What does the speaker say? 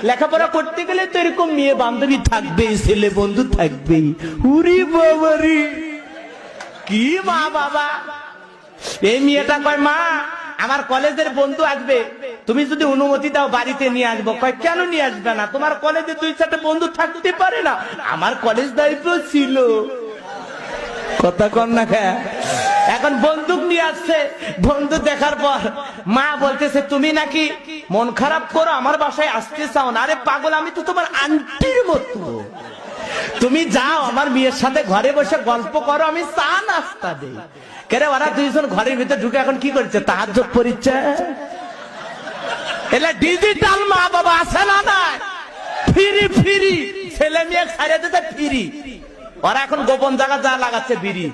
লেখাপড়া করতে গেলে তো এরকম মেয়ে বান্ধবী থাকবেই, ছেলে বন্ধু থাকবেই। উরি বাবারি, কি মা বাবা! এই মেয়েটা কয়, মা আমার কলেজের বন্ধু আসবে, তুমি যদি অনুমতি দাও বাড়িতে নিয়ে আসবো। কয়, কেন নিয়ে আসবে না? তোমার কলেজে 2-4টা বন্ধু থাকতে পারে না? আমার কলেজ দায়িত্ব ছিল। কথা কন না খা। এখন বন্দুক নিয়ে আসছে। বন্ধু দেখার পর মা বলতেছে, তুমি নাকি মন খারাপ করো, আমার বাসায় আসতে চাও না? আরে পাগল, আমি তো তোমার আন্টির মতো। তুমি যাও আমার মেয়ের সাথে ঘরে বসে গল্প করো, আমি চা নাস্তা দেই। কেরে ওরা দুইজন ঘরের ভিতরে ঢুকে এখন কি করছে? তাহাজ্জুদ পড়ছে। এলা ডিজিটাল মা বাবা আছে না? না, ফ্রি ফ্রি ছেলে মেয়ে ছাড়িয়ে দিতে ফ্রি। ওরা এখন গোপন জায়গা যা লাগাচ্ছে বিড়ি।